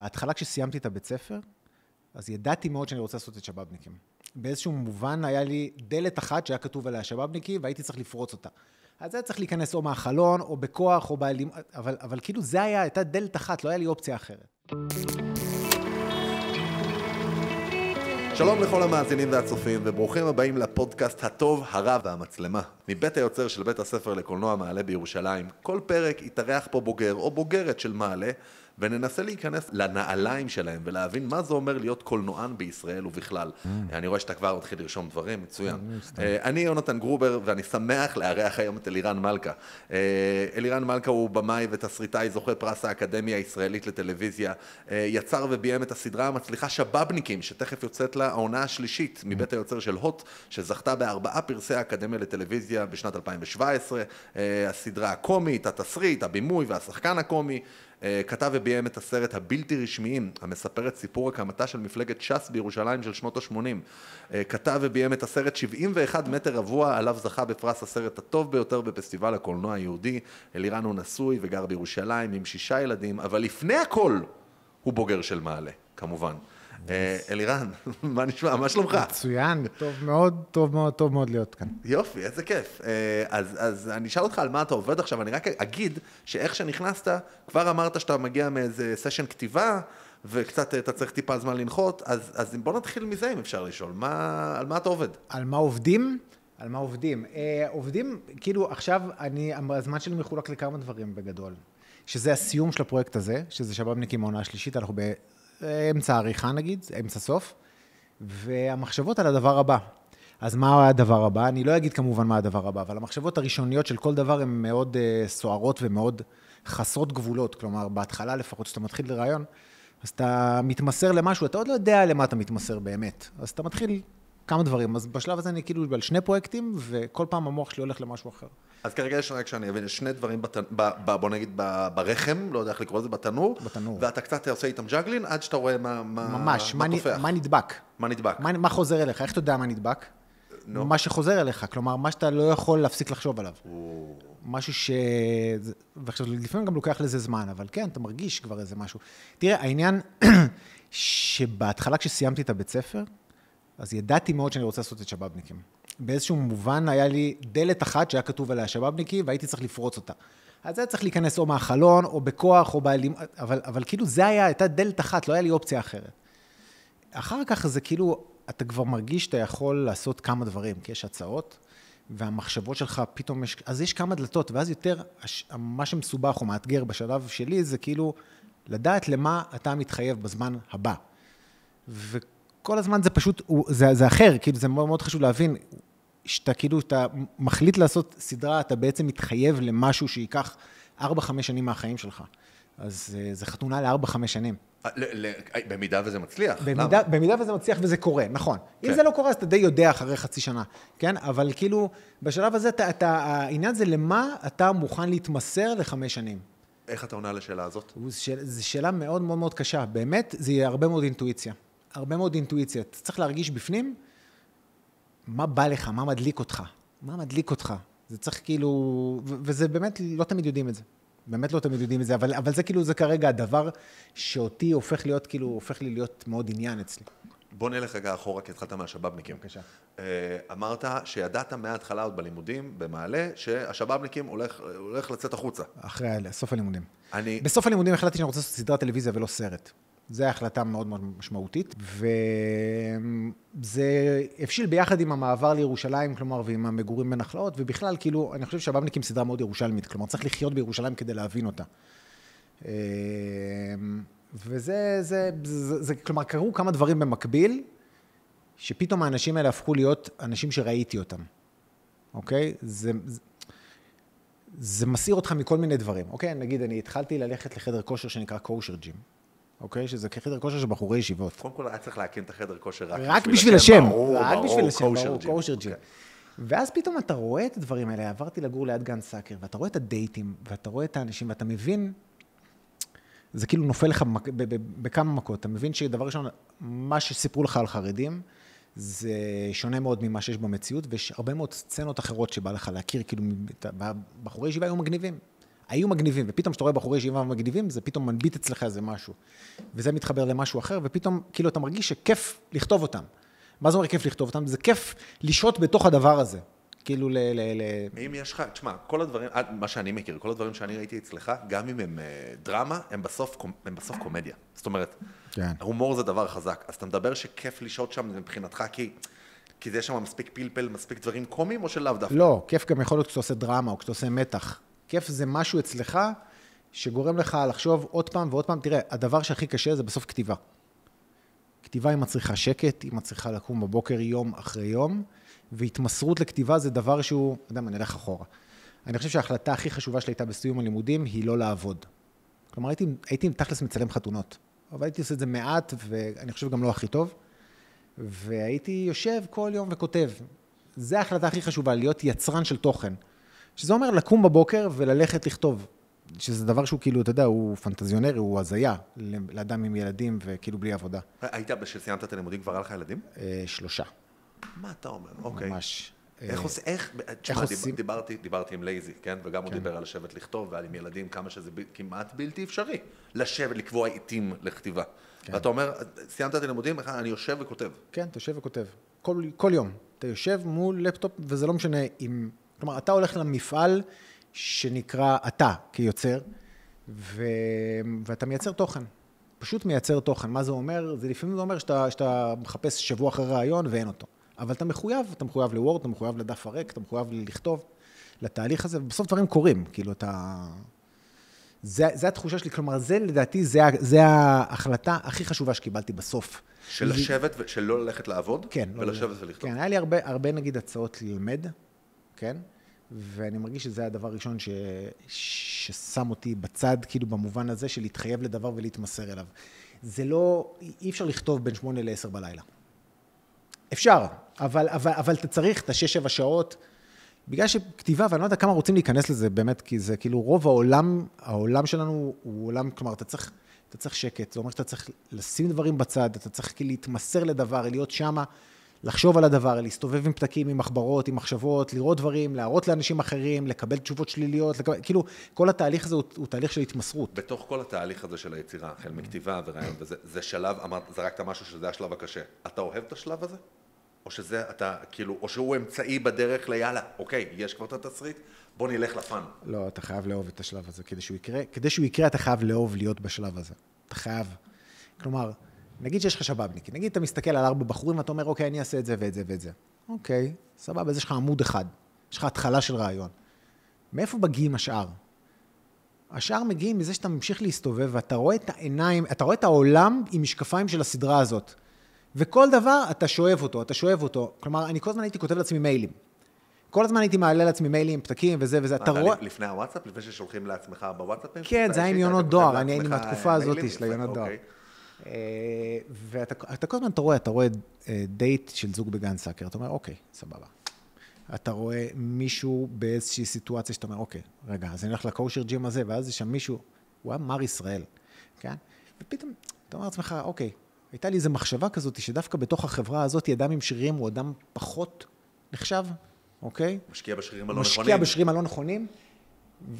ההתחלה כשסיימתי את הבית ספר, אז ידעתי מאוד שאני רוצה לעשות את שבאבניקים. באיזשהו מובן היה לי דלת אחת שהיה כתוב עליה שבאבניקים, והייתי צריך לפרוץ אותה. אז היה צריך להיכנס או מהחלון, או בכוח, או באלים... אבל כאילו זה הייתה דלת אחת, לא היה לי אופציה אחרת. שלום לכל המאזינים והצופים, וברוכים הבאים לפודקאסט הטוב, הרע והמצלמה. מבית היוצר של בית הספר לקולנוע מעלה בירושלים, כל פרק יתארח פה בוגר או בוגרת של מעלה, וננסה להיכנס לנעליים שלהם ולהבין מה זה אומר להיות קולנוען בישראל ובכלל. אני רואה שאתה כבר מתחיל לרשום דברים, מצוין. אני יונתן גרובר, ואני שמח לארח היום את אלירן מלכה. אלירן מלכה הוא במאי ותסריטאי זוכה פרס האקדמיה הישראלית לטלוויזיה. יצר וביים את הסדרה המצליחה שבאבניקים, שתכף יוצאת לה העונה השלישית מבית היוצר של הוט, שזכתה ב4 פרסי האקדמיה לטלוויזיה בשנת 2017. הסדרה הקומית, התסריט, הבימוי והשחקן הקומי. כתב וביים את הסרט הבלתי רשמיים, המספר את סיפור הקמתה של מפלגת ש"ס בירושלים של שנות ה-80. כתב וביים את הסרט 71 מטר רבוע, עליו זכה בפרס הסרט הטוב ביותר בפסטיבל הקולנוע היהודי. אלירן הוא נשוי וגר בירושלים עם 6 ילדים, אבל לפני הכל הוא בוגר של מעלה, כמובן. אלירן, מה נשמע? מה שלומך? מצוין, טוב מאוד להיות כאן. יופי, איזה כיף. אז אני אשאל אותך על מה אתה עובד עכשיו, אני רק אגיד שאיך שנכנסת, כבר אמרת שאתה מגיע מאיזה סשן כתיבה, וקצת אתה צריך טיפה זמן לנחות, אז בוא נתחיל מזה אם אפשר לשאול, על מה אתה עובד? על מה עובדים? על מה עובדים? עובדים, כאילו עכשיו הזמן שלי מחולק לכמה דברים בגדול, שזה הסיום של הפרויקט הזה, שזה שבאבניקים העונה השלישית, אנחנו באמצע העריכה נגיד, אמצע סוף, והמחשבות על הדבר הבא. אז מה הדבר הבא? אני לא אגיד כמובן מה הדבר הבא, אבל המחשבות הראשוניות של כל דבר הן מאוד סוערות ומאוד חסרות גבולות, כלומר בהתחלה לפחות שאתה מתחיל לרעיון, אז אתה מתמסר למשהו, אתה עוד לא יודע למה אתה מתמסר באמת, אז אתה מתחיל כמה דברים, אז בשלב הזה אני כאילו על 2 פרויקטים, וכל פעם המוח שלי הולך למשהו אחר. אז כרגע יש רק שאני אבין, 2 דברים, בוא נגיד ברחם, לא יודע איך לקרוא לזה, בתנור, ואתה קצת עושה איתם ג'אגלין, עד שאתה רואה מה תופח. מה נדבק? מה נדבק? מה חוזר אליך? איך אתה יודע מה נדבק? מה שחוזר אליך, כלומר, מה שאתה לא יכול להפסיק לחשוב עליו. משהו ועכשיו, לפעמים גם לוקח לזה זמן, אבל כן, אתה מרגיש כבר איזה משהו. תראה, העניין שבהתחלה כשסיימתי את הבית ספר, אז ידעתי מאוד שאני רוצה לעשות את שבאבניקים. באיזשהו מובן היה לי דלת אחת שהיה כתוב עליה שבאבניקים, והייתי צריך לפרוץ אותה. אז היה צריך להיכנס או מהחלון, או בכוח, או באלים... אבל כאילו זה הייתה דלת אחת, לא היה לי אופציה אחרת. אחר כך זה כאילו, אתה כבר מרגיש שאתה יכול לעשות כמה דברים, כי יש הצעות, והמחשבות שלך פתאום יש... אז יש כמה דלתות, ואז יותר, מה שמסובך או מאתגר בשלב שלי, זה כאילו לדעת למה אתה מתחייב בזמן הבא. כל הזמן זה פשוט, זה אחר, כאילו זה מאוד מאוד חשוב להבין, שאתה כאילו, אתה מחליט לעשות סדרה, אתה בעצם מתחייב למשהו שיקח 4-5 שנים מהחיים שלך. אז זה חתונה ל4-5 שנים. במידה וזה מצליח. במידה וזה מצליח וזה קורה, נכון. אם זה לא קורה, אז אתה די יודע אחרי חצי שנה, כן? אבל כאילו, בשלב הזה, העניין זה למה אתה מוכן להתמסר ל5 שנים. איך אתה עונה לשאלה הזאת? זו שאלה מאוד מאוד מאוד קשה. באמת, זה יהיה הרבה מאוד אינטואיציה. הרבה מאוד אינטואיציה. אתה צריך להרגיש בפנים מה בא לך, מה מדליק אותך. מה מדליק אותך. זה צריך כאילו, וזה באמת לא תמיד יודעים את זה. באמת לא תמיד יודעים את זה, אבל זה כאילו, זה כרגע הדבר שאותי הופך להיות, כאילו, הופך לי להיות מאוד עניין אצלי. בוא נלך רגע אחורה, כי התחלת מהשבאבניקים. בבקשה. אמרת שידעת מההתחלה עוד בלימודים, במעלה, שהשבאבניקים הולך לצאת החוצה. אחרי סוף הלימודים. בסוף הלימודים החלטתי שאני רוצה לעשות סדרת טלוויזיה ולא סרט. זו החלטה מאוד מאוד משמעותית, וזה הבשיל ביחד עם המעבר לירושלים, כלומר, ועם המגורים בנחלאות, ובכלל, כאילו, אני חושב שבאבניקים סדרה מאוד ירושלמית, כלומר, צריך לחיות בירושלים כדי להבין אותה. וזה, כלומר, קרו כמה דברים במקביל, שפתאום האנשים האלה הפכו להיות אנשים שראיתי אותם. אוקיי? זה מסיר אותך מכל מיני דברים. אוקיי? נגיד, אני התחלתי ללכת לחדר כושר שנקרא קושר ג'ים. אוקיי? שזה כחדר כושר של בחורי ישיבות. קודם כל היה צריך להקים את החדר כושר רק בשביל השם. רק בשביל השם, ברור, קושר ג'ים. ואז פתאום אתה רואה את הדברים האלה, עברתי לגור ליד גן סאקר, ואתה רואה את הדייטים, ואתה רואה את האנשים, ואתה מבין, זה כאילו נופל לך בכמה מכות, אתה מבין שדבר ראשון, מה שסיפרו לך על חרדים, זה שונה מאוד ממה שיש במציאות, ויש הרבה מאוד סצנות אחרות שבא לך להכיר, כאילו, בחורי ישיבה היו מגניבים. היו מגניבים, ופתאום שאתה רואה בחורי ישיבה מגניבים, זה פתאום מנביט אצלך איזה משהו. וזה מתחבר למשהו אחר, ופתאום כאילו אתה מרגיש שכיף לכתוב אותם. מה זה אומר כיף לכתוב אותם? זה כיף לשהות בתוך הדבר הזה. כאילו אם יש לך, תשמע, כל הדברים, מה שאני מכיר, כל הדברים שאני ראיתי אצלך, גם אם הם דרמה, הם בסוף קומדיה. זאת אומרת, הומור זה דבר חזק. אז אתה מדבר שכיף לשהות שם מבחינתך, כי זה שם מספיק פלפל, מספיק דברים קומיים, או שלאו דווקא? לא, כיף גם יכול להיות כשאתה עושה דרמה, או כשאתה עושה מתח. כיף זה משהו אצלך, שגורם לך לחשוב עוד פעם ועוד פעם. תראה, הדבר שהכי קשה זה בסוף כתיבה. כתיבה היא מצריכה שקט, היא מצריכה לקום בבוקר יום אחרי יום, והתמסרות לכתיבה זה דבר שהוא, אתה יודע מה, נלך אחורה. אני חושב שההחלטה הכי חשובה שלי הייתה בסיום הלימודים, היא לא לעבוד. כלומר, הייתי תכלס מצלם חתונות, אבל הייתי עושה את זה מעט, ואני חושב גם לא הכי טוב, והייתי יושב כל יום וכותב. זה ההחלטה הכי חשובה, להיות יצרן של תוכן. שזה אומר לקום בבוקר וללכת לכתוב. שזה דבר שהוא כאילו, אתה יודע, הוא פנטזיונרי, הוא הזיה לאדם עם ילדים וכאילו בלי עבודה. היית שסיימת את הלימודים כבר היה לך ילדים? 3. מה אתה אומר? אוקיי. ממש. איך עושים? דיברתי עם לייזי, כן? וגם הוא דיבר על לשבת לכתוב, ועל עם ילדים, כמה שזה כמעט בלתי אפשרי. לשבת, לקבוע עיתים לכתיבה. ואתה אומר, סיימת את הלימודים, אני יושב וכותב. כן, אתה יושב וכותב. כל יום. אתה יושב מול לפטופ, וזה לא משנה אם... כלומר, אתה הולך למפעל שנקרא אתה כיוצר, ואתה מייצר תוכן. פשוט מייצר תוכן. מה זה אומר? זה לפעמים זה אומר שאתה מחפש שבוע אחרי רעיון ואין אותו. אבל אתה מחויב לוורד, אתה מחויב לדף הרק, אתה מחויב לכתוב, לתהליך הזה, ובסוף דברים קורים. כאילו אתה... זה התחושה שלי, כלומר, זה לדעתי, זה ההחלטה הכי חשובה שקיבלתי בסוף. של לשבת ושל לא ללכת לעבוד? כן. ולשבת ולכתוב. כן, היה לי הרבה נגיד הצעות ללמד, כן? ואני מרגיש שזה הדבר הראשון ששם אותי בצד, כאילו במובן הזה של להתחייב לדבר ולהתמסר אליו. זה לא, אי אפשר לכתוב בין 8 ל-10 בלילה. אפשר, אבל אתה צריך את 6-7 שעות, בגלל שכתיבה, ואני לא יודע כמה רוצים להיכנס לזה באמת, כי זה כאילו רוב העולם שלנו הוא עולם, כלומר, אתה צריך שקט, זה אומר שאתה צריך לשים דברים בצד, אתה צריך כאילו להתמסר לדבר, להיות שמה, לחשוב על הדבר, להסתובב עם פתקים, עם מחברות, עם מחשבות, לראות דברים, להראות לאנשים אחרים, לקבל תשובות שליליות, כאילו, כל התהליך הזה הוא תהליך של התמסרות. בתוך כל התהליך הזה של היצירה, החל מכתיבה ורעיון, וזה שלב, זרקת משהו שזה השלב הקשה. אתה אוהב את השלב הזה? או שזה, אתה, כאילו, או שהוא אמצעי בדרך ליאללה, אוקיי, יש כבר את התסריט, בוא נלך לפן. לא, אתה חייב לאהוב את השלב הזה, כדי שהוא יקרה, אתה חייב לאהוב להיות בשלב הזה. אתה חייב. כלומר, נגיד שיש לך שבאבניק, נגיד אתה מסתכל על 4 בחורים ואתה אומר, אוקיי, אני אעשה את זה ואת זה ואת זה. אוקיי, סבבה, אז יש לך עמוד אחד, יש לך התחלה של רעיון. מאיפה מגיעים השאר? השאר מגיעים מזה שאתה ממשיך להסתובב ואתה רואה את העיניים, אתה רואה את העולם עם משקפיים של הסדרה הזאת. וכל דבר אתה שואב אותו. כלומר, אני כל הזמן הייתי כותב לעצמי מיילים. כל הזמן הייתי מעלה לעצמי מיילים, פתקים וזה וזה. אתה רואה... לפני הוואטסאפ? לפני ששולחים לעצמך בוואטסאפים? כן, זה היה עם יונות דואר, אני הייתי מהתקופה הזאת של היונות דואר. ואתה כל הזמן, אתה רואה דייט של זוג בגן סאקר, אתה אומר, אוקיי, סבבה. אתה רואה מישהו באיזושהי סיטואציה שאתה אומר, אוקיי, רגע, אז אני הולך לקושר ג'ים הזה, ואז יש שם מישהו, הוא היה מר ישראל, כן? ופתאום, אתה אומר לעצמך, אוקיי, הייתה לי איזו מחשבה כזאת, שדווקא בתוך החברה הזאת, אדם עם שרירים הוא אדם פחות נחשב, אוקיי? משקיע בשרירים הלא נכונים. משקיע בשרירים הלא נכונים,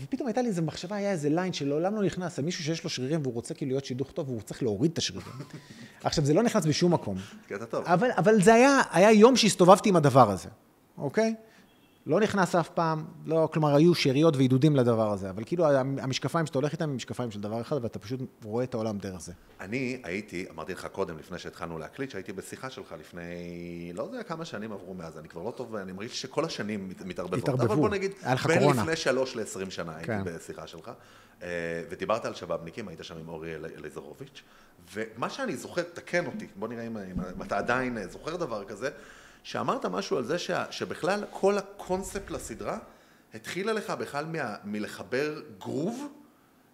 ופתאום הייתה לי איזו מחשבה, היה איזה ליין שלעולם לא נכנס, מישהו שיש לו שרירים והוא רוצה כאילו להיות שידוך טוב, והוא צריך להוריד את השרירים. עכשיו, זה לא נכנס בשום מקום. אבל זה היה יום שהסתובבתי עם הדבר הזה, אוקיי? לא נכנס אף פעם, לא, כלומר, היו שאריות ועידודים לדבר הזה, אבל כאילו המשקפיים שאתה הולך איתם הם משקפיים של דבר אחד, ואתה פשוט רואה את העולם דרך זה. אני הייתי, אמרתי לך קודם, לפני שהתחלנו להקליט, שהייתי בשיחה שלך לפני, לא יודע כמה שנים עברו מאז, אני כבר לא טוב, ואני מרגיש שכל השנים מתערבבות. אבל בוא נגיד, בין לפני 3 ל-20 שנה הייתי בשיחה שלך, ודיברת על שבאבניקים, היית שם עם אורי אליזרוביץ', ומה שאני זוכר, תקן אותי, בוא נראה אם אתה עדיין זוכר דבר כזה, שאמרת משהו על זה שבכלל כל הקונספט לסדרה התחילה לך בכלל מלחבר גרוב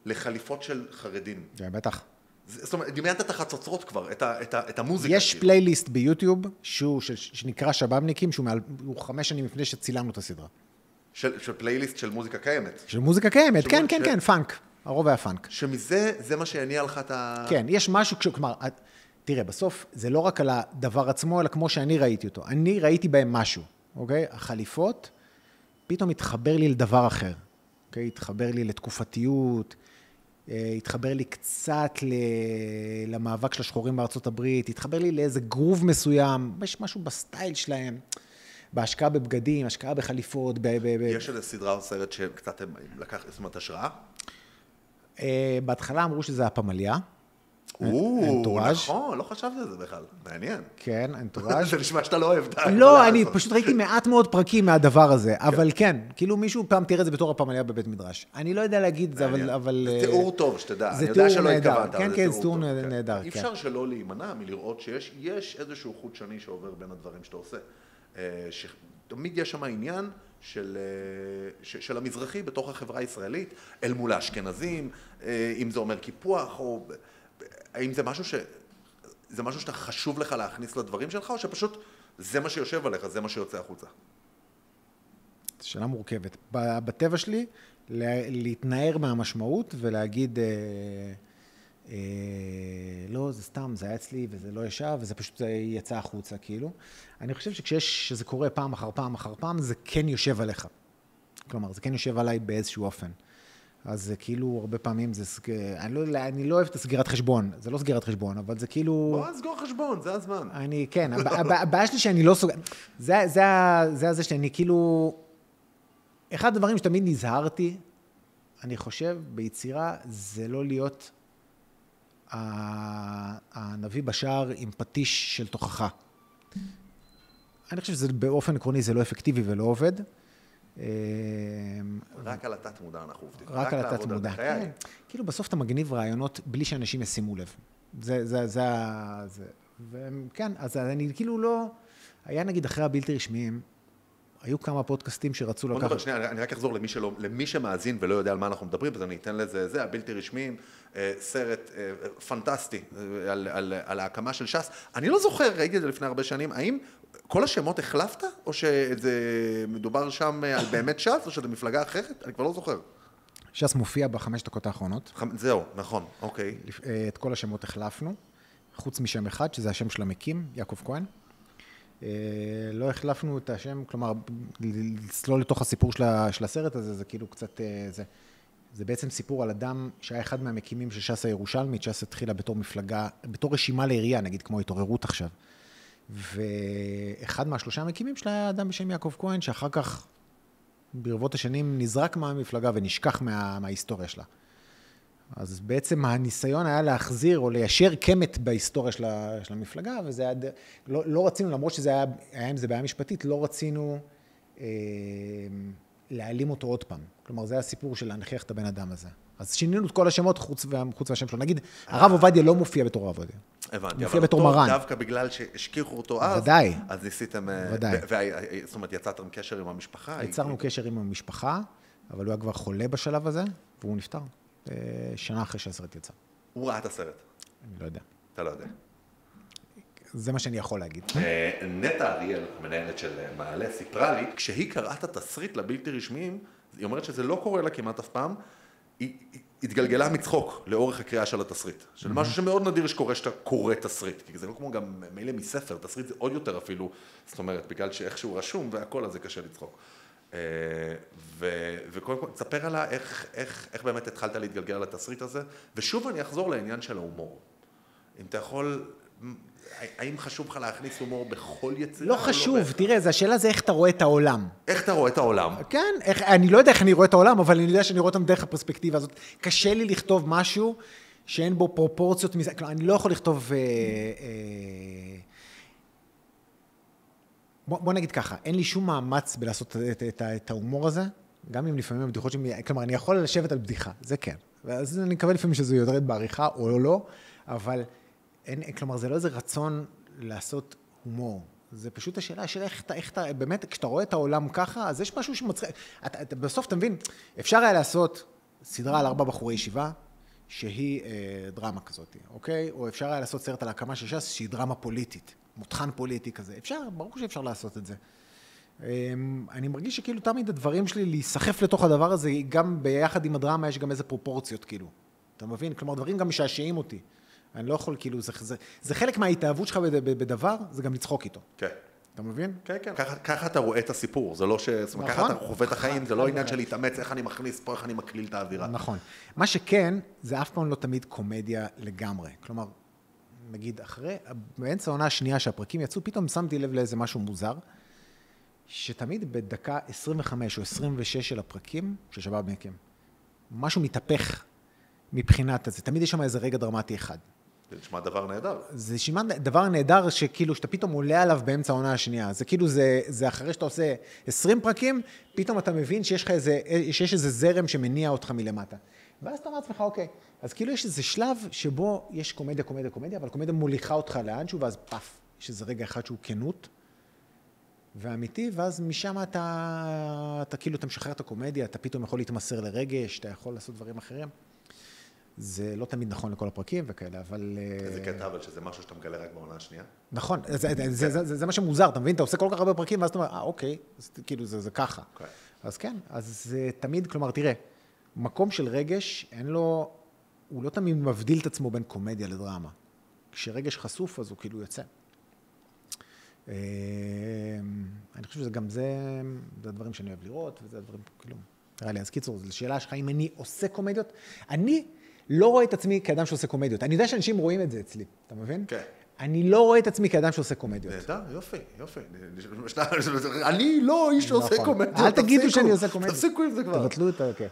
לחליפות של חרדים. כן, בטח. זאת אומרת, דמיינת את החצוצרות כבר, את המוזיקה. יש פלייליסט ביוטיוב שנקרא שבאבניקים, שהוא 5 שנים לפני שצילמנו את הסדרה. של פלייליסט של מוזיקה קיימת. של מוזיקה קיימת, כן, כן, כן, פאנק. הרוב היה פאנק. שמזה, זה מה שהניע לך את כן, יש משהו, כלומר, תראה, בסוף זה לא רק על הדבר עצמו, אלא כמו שאני ראיתי אותו. אני ראיתי בהם משהו, אוקיי? החליפות פתאום התחבר לי לדבר אחר. אוקיי? התחבר לי לתקופתיות, התחבר לי קצת למאבק של השחורים בארצות הברית, התחבר לי לאיזה גרוב מסוים, יש משהו בסטייל שלהם, בהשקעה בבגדים, השקעה בחליפות, יש איזה סדרה או סרט שקצת לקח, זאת אומרת, השראה? בהתחלה אמרו שזה הפמליה. נכון, לא חשבתי על זה בכלל, מעניין. כן, אנטוראז'. זה נשמע שאתה לא אוהב. לא, אני פשוט ראיתי מעט מאוד פרקים מהדבר הזה, אבל כן, כאילו מישהו פעם תראה את זה בתור הפמליה בבית מדרש. אני לא יודע להגיד את זה, אבל... זה תיאור טוב, שתדע. זה תיאור נהדר. כן, כן, זה תיאור נהדר. אי אפשר שלא להימנע מלראות שיש איזשהו חוט שני שעובר בין הדברים שאתה עושה. שתמיד יש שם העניין של המזרחי בתוך החברה הישראלית, אל מול האשכנזים, אם זה אומר קיפוח, או האם זה משהו שאתה חשוב לך להכניס לדברים שלך, או שפשוט זה מה שיושב עליך, זה מה שיוצא החוצה? זו שאלה מורכבת. בטבע שלי, להתנער מהמשמעות ולהגיד, לא, זה סתם, זה היה אצלי וזה לא ישב, וזה פשוט יצא החוצה, כאילו. אני חושב שזה קורה פעם אחר פעם אחר פעם, זה כן יושב עליך. כלומר, זה כן יושב עליי באיזשהו אופן. אז זה כאילו, הרבה פעמים זה, אני לא אוהב את הסגירת חשבון, זה לא סגירת חשבון, אבל זה כאילו... בוא נסגור חשבון, זה הזמן. כן, הבעיה שלי שאני לא סוגר, זה שאני כאילו, אחד הדברים שתמיד נזהרתי, אני חושב, ביצירה, זה לא להיות הנביא בשער עם פטיש של תוכחה. אני חושב שזה באופן עקרוני, זה לא אפקטיבי ולא עובד. רק על התת מודע אנחנו עובדים. רק על התת מודע. כאילו בסוף אתה מגניב רעיונות בלי שאנשים ישימו לב. וכן, אז אני כאילו לא... היה נגיד אחרי הבלתי רשמיים, היו כמה פודקאסטים שרצו לקחת... בוא נדבר, שנייה, אני רק אחזור למי שמאזין ולא יודע על מה אנחנו מדברים, אז אני אתן לזה, הבלתי רשמיים, סרט פנטסטי על ההקמה של ש"ס. אני לא זוכר, ראיתי את זה לפני הרבה שנים, האם כל השמות החלפת, או שזה מדובר שם על באמת ש"ס, או שזה מפלגה אחרת? אני כבר לא זוכר. ש"ס מופיע ב5 דקות האחרונות. זהו, נכון, אוקיי. את כל השמות החלפנו, חוץ משם אחד, שזה השם של המקים, יעקב כהן. לא החלפנו את השם, כלומר, לצלול לתוך הסיפור של הסרט הזה, זה כאילו קצת, זה בעצם סיפור על אדם שהיה אחד מהמקימים של ש"ס הירושלמית, ש"ס התחילה בתור מפלגה, בתור רשימה לעירייה, נגיד כמו התעוררות עכשיו. ואחד מהשלושה המקימים שלה היה אדם בשם יעקב כהן, שאחר כך, ברבות השנים, נזרק מהמפלגה ונשכח מההיסטוריה שלה. אז בעצם הניסיון היה להחזיר או ליישר קמת בהיסטוריה של המפלגה, וזה היה, לא רצינו, למרות שזה היה עם זה בעיה משפטית, לא רצינו להעלים אותו עוד פעם. כלומר, זה היה הסיפור של להנכיח את הבן אדם הזה. אז שינינו את כל השמות חוץ מהשם שלו. נגיד, הרב עובדיה לא מופיע בתור הרב עובדיה. הבנתי, מופיע בתור מרן. דווקא בגלל שהשכיחו אותו אז, ודאי. אז ניסיתם, ודאי. זאת אומרת, יצרתם קשר עם המשפחה? יצרנו קשר עם המשפחה, אבל הוא היה כבר חולה בשלב הזה, והוא נפטר. שנה אחרי שהסרט יצא. הוא ראה את הסרט? אני לא יודע. אתה לא יודע. זה מה שאני יכול להגיד. נטע אריאל, מנהלת של מעלה, סיפרה לי, כשהיא קראת את התסריט לבלתי רשמיים, היא אומרת שזה לא קורה לה כמעט אף פעם, היא התגלגלה מצחוק לאורך הקריאה של התסריט. של משהו שמאוד נדיר שקורה שאתה קורא תסריט, כי זה לא כמו גם מילא מספר, תסריט זה עוד יותר אפילו, זאת אומרת, בגלל שאיכשהו רשום והכל, אז זה קשה לצחוק. וקודם כל, תספר עלה איך באמת התחלת להתגלגל על התסריט הזה, ושוב אני אחזור לעניין של ההומור. אם אתה יכול, האם חשוב לך להכניס הומור בכל יצירה? לא חשוב, תראה, השאלה זה איך אתה רואה את העולם. איך אתה רואה את העולם? כן, אני לא יודע איך אני רואה את העולם, אבל אני יודע שאני רואה אותם דרך הפרספקטיבה הזאת. קשה לי לכתוב משהו שאין בו פרופורציות מזה, כלומר, אני לא יכול לכתוב... בוא נגיד ככה, אין לי שום מאמץ בלעשות את ההומור הזה, גם אם לפעמים הבדיחות שלי, כלומר, אני יכול לשבת על בדיחה, זה כן. ואז אני מקווה לפעמים שזה יותר בעריכה או לא, אבל כלומר, זה לא איזה רצון לעשות הומור. זה פשוט השאלה של איך אתה, באמת, כשאתה רואה את העולם ככה, אז יש משהו שמצחיק. בסוף, אתה מבין, אפשר היה לעשות סדרה על 4 בחורי ישיבה, שהיא דרמה כזאת, אוקיי? או אפשר היה לעשות סרט על הקמה של ש"ס, שהיא דרמה פוליטית. מותחן פוליטי כזה. אפשר, ברור שאפשר לעשות את זה. אני מרגיש שכאילו תמיד הדברים שלי להיסחף לתוך הדבר הזה, גם ביחד עם הדרמה יש גם איזה פרופורציות, כאילו. אתה מבין? כלומר, דברים גם משעשעים אותי. אני לא יכול, כאילו, זה חלק מההתאהבות שלך בדבר, זה גם לצחוק איתו. כן. אתה מבין? כן, כן. ככה אתה רואה את הסיפור, זה לא ש... זאת אומרת, ככה אתה חווה את החיים, זה לא עניין של להתאמץ, איך אני מכניס פה, איך אני מקליל את האווירה. נכון. מה שכן, זה אף פעם לא תמיד קומדיה לגמרי. כלומר, נגיד, באמצע העונה השנייה שהפרקים יצאו, פתאום שמתי לב לאיזה משהו מוזר, שתמיד בדקה 25 או 26 של הפרקים, של שבאבניקים, משהו מתהפך מבחינת הזה. תמיד יש שם איזה רגע דרמטי אחד. זה נשמע דבר נהדר. זה נשמע דבר נהדר שכאילו שאתה פתאום עולה עליו באמצע העונה השנייה. זה כאילו, זה אחרי שאתה עושה 20 פרקים, פתאום אתה מבין שיש איזה זרם שמניע אותך מלמטה. ואז אתה אומר לעצמך, אוקיי, אז כאילו יש איזה שלב שבו יש קומדיה, אבל קומדיה מוליכה אותך לאנשהו, ואז פאף, יש איזה רגע אחד שהוא כנות, ואמיתי, ואז משם אתה כאילו, אתה משחרר את הקומדיה, אתה פתאום יכול להתמסר לרגש, אתה יכול לעשות דברים אחרים. זה לא תמיד נכון לכל הפרקים וכאלה, אבל... איזה קטע, אבל שזה משהו שאתה מגלה רק בעונה השנייה? נכון, זה מה שמוזר, אתה מבין? אתה עושה כל כך הרבה פרקים, ואז אתה אומר, אוקיי, כאילו זה ככה. אז כן, אז זה תמיד, כלומר, תראה, מקום של רגש, הוא לא תמיד מבדיל את עצמו בין קומדיה לדרמה. כשרגש חשוף, אז הוא כאילו יוצא. אני חושב שזה גם זה הדברים שאני אוהב לראות, וזה הדברים, כאילו, נראה לי, אז קיצור, זו שאלה שלך, אם אני עושה קומדיות, אני לא רואה את עצמי כאדם שעושה קומדיות. אני יודע שאנשים רואים את זה אצלי, אתה מבין? כן. אני לא רואה את עצמי כאדם שעושה קומדיות. נהדר, יופי. אני לא איש שעושה קומדיות. אל תגידו שאני עושה קומדיות. תפסיקו עם זה כבר. תבטלו את זה, אוקיי.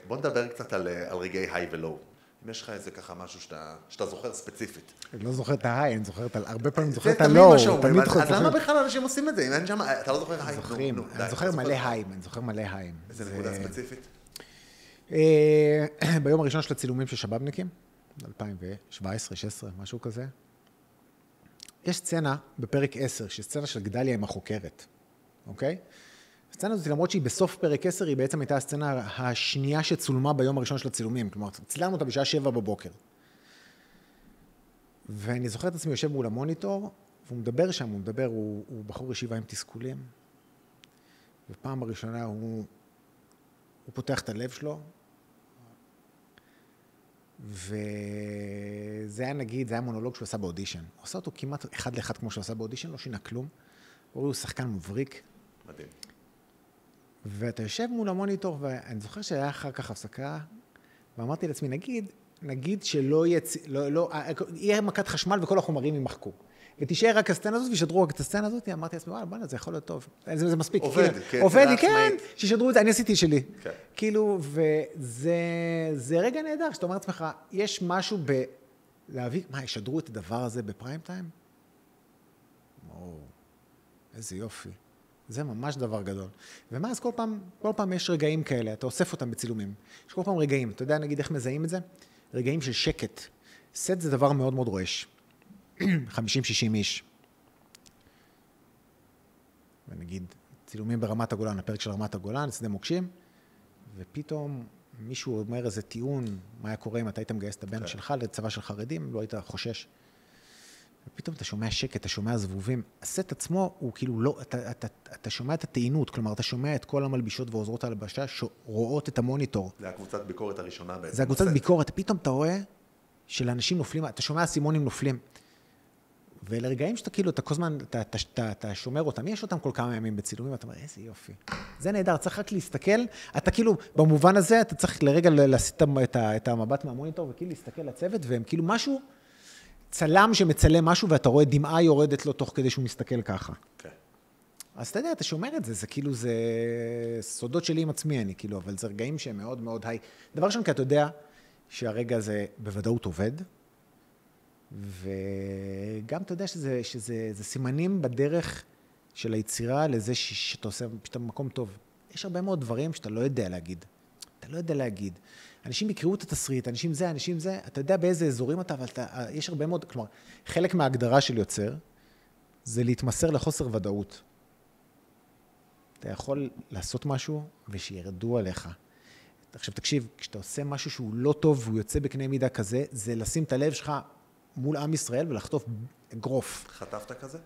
בוא נדבר קצת על רגעי היי ולואו. אם יש לך איזה ככה משהו שאתה זוכר ספציפית. אני לא זוכר את ההיי, אני זוכר הרבה פעמים זוכר את הלואו. אז למה בכלל אנשים עושים את זה? אתה לא זוכר היי? אני זוכר מלא הייים. איזה נקודה ספציפית? ביום הראשון של הצילומים של שבאבניקים, 2017, 16, משהו כזה, יש סצנה בפרק 10, שהיא סצנה של גדליה עם החוקרת, אוקיי? הסצנה הזאת, למרות שהיא בסוף פרק 10, היא בעצם הייתה הסצנה השנייה שצולמה ביום הראשון של הצילומים, כלומר, צילמנו אותה בשעה 7 בבוקר. ואני זוכר את עצמי יושב מול המוניטור, והוא מדבר שם, הוא בחור ישיבה עם תסכולים, ופעם הראשונה הוא פותח את הלב שלו, וזה היה נגיד, זה היה מונולוג שהוא עשה באודישן. הוא עשה אותו כמעט אחד לאחד כמו שהוא עשה באודישן, לא שינה כלום. הוא שחקן מבריק. מדהים. ואתה יושב מול המוניטור, ואני זוכר שהיה אחר כך הפסקה, ואמרתי לעצמי, נגיד שלא יהיה מכת חשמל וכל החומרים יימחקו. ותישאר רק הסצנה הזאת, וישדרו רק את הסצנה הזאת, אמרתי לעצמי, בוא'נה, זה יכול להיות טוב. זה מספיק. עובד, כן, שישדרו את זה, אני עשיתי שלי. כאילו, וזה רגע נהדר, שאתה אומר לעצמך, יש משהו להביא, ישדרו את הדבר הזה בפריים טיים? איזה יופי. זה ממש דבר גדול. ומה, אז כל פעם יש רגעים כאלה, אתה אוסף אותם בצילומים. יש כל פעם רגעים, אתה יודע, נגיד איך מזהים את זה? רגעים של שקט. סט זה דבר מאוד מאוד רועש. 50-60 איש. ונגיד, צילומים ברמת הגולן, הפרק של רמת הגולן, שדה מוקשים, ופתאום מישהו אומר איזה טיעון, מה היה קורה אם אתה היית מגייס את הבן שלך לצבא של חרדים, לא היית חושש. ופתאום אתה שומע שקט, אתה שומע זבובים. הסט עצמו הוא כאילו לא, אתה שומע את הטעינות, כלומר, אתה שומע את כל המלבישות ועוזרות הלבשה שרואות את המוניטור. זה הקבוצת ביקורת הראשונה בעצם. זה הקבוצת ביקורת. פתאום אתה רואה שלאנשים נופלים, אתה שומע הסימונים נופלים. ולרגעים שאתה כאילו, אתה כל זמן, אתה שומר אותם, יש אותם כל כמה ימים בצילומים, אתה אומר, איזה יופי. זה נהדר, צריך רק להסתכל, אתה כאילו, במובן הזה, אתה צריך לרגע להסיט את המבט מהמוניטור, וכאילו להסתכל לצוות, והם כאילו משהו, צלם שמצלם משהו, ואתה רואה דמעה יורדת לו תוך כדי שהוא מסתכל ככה. כן. אז אתה יודע, אתה שומר את זה, זה כאילו, זה סודות שלי עם עצמי, אני כאילו, אבל זה רגעים שהם מאוד מאוד היי. דבר ראשון, כי אתה יודע שהרגע הזה בוודאות עובד, וגם אתה יודע שזה סימנים בדרך של היצירה לזה שאתה עושה פתאום מקום טוב. יש הרבה מאוד דברים שאתה לא יודע להגיד. אתה לא יודע להגיד. אנשים יקראו את התסריט, אנשים זה, אתה יודע באיזה אזורים אתה, אבל יש הרבה מאוד, כלומר, חלק מההגדרה של יוצר, זה להתמסר לחוסר ודאות. אתה יכול לעשות משהו ושירדו עליך. עכשיו תקשיב, כשאתה עושה משהו שהוא לא טוב והוא יוצא בקנה מידה כזה, זה לשים את הלב שלך מול עם ישראל ולחטוף אגרוף. חטפת כזה?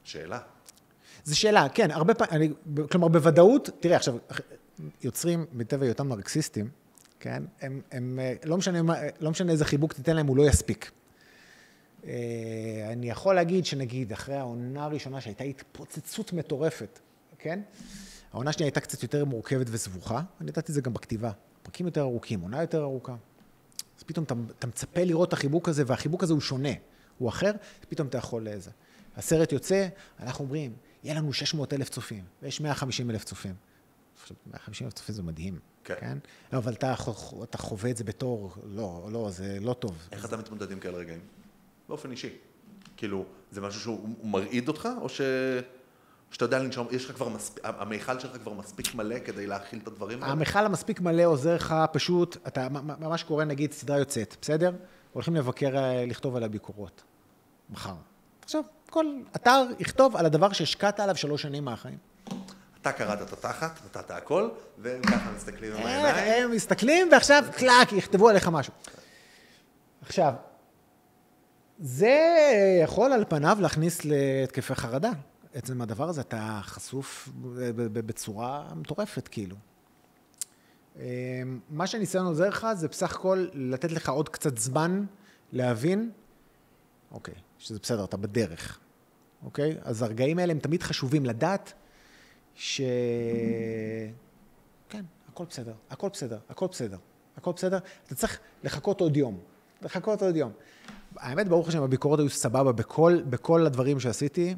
שאלה. זו שאלה, כן, הרבה פעמים, כלומר בוודאות, תראה עכשיו, יוצרים בטבע היותם נרקסיסטים, כן, הם לא משנה איזה חיבוק תיתן להם, הוא לא יספיק. אני יכול להגיד שנגיד, אחרי העונה הראשונה שהייתה התפוצצות מטורפת, כן? העונה השנייה הייתה קצת יותר מורכבת וסבוכה, אני ידעתי את זה גם בכתיבה. פרקים יותר ארוכים, עונה יותר ארוכה. אז פתאום אתה מצפה לראות את החיבוק הזה, והחיבוק הזה הוא שונה, הוא אחר, פתאום אתה יכול לזה. הסרט יוצא, אנחנו אומרים, יהיה לנו 600,000 צופים, ויש 150,000 צופים. 150,000 צופים זה מדהים, כן? אבל אתה חווה את זה בתור, לא, זה לא טוב. איך אתה מתמודד עם כאלה רגעים? באופן אישי. כאילו, זה משהו שהוא מרעיד אותך, או שאתה יודע לנשום, יש לך כבר מספיק, המיכל שלך כבר מספיק מלא כדי להכיל את הדברים האלה? המיכל המספיק מלא עוזר לך פשוט, אתה ממש קורא נגיד סדרה יוצאת, בסדר? הולכים לבקר, לכתוב עליה ביקורות. מחר. עכשיו, כל אתר יכתוב על הדבר שהשקעת עליו 3 שנים מהחיים. אתה קראת את התחת, נתת הכל, והם ככה מסתכלים עם העיניים. הם מסתכלים, ועכשיו קלאק, יכתבו עליך משהו. עכשיו, זה יכול על פניו להכניס להתקפי חרדה. עצם הדבר הזה, אתה חשוף בצורה מטורפת, כאילו. מה שהניסיון עוזר לך, זה בסך הכל לתת לך עוד קצת זמן להבין, אוקיי, שזה בסדר, אתה בדרך. אוקיי? אז הרגעים האלה הם תמיד חשובים לדעת כן, הכל בסדר, הכל בסדר, הכל בסדר, הכל בסדר. אתה צריך לחכות עוד יום. האמת, ברוך השם, הביקורות היו סבבה בכל הדברים שעשיתי.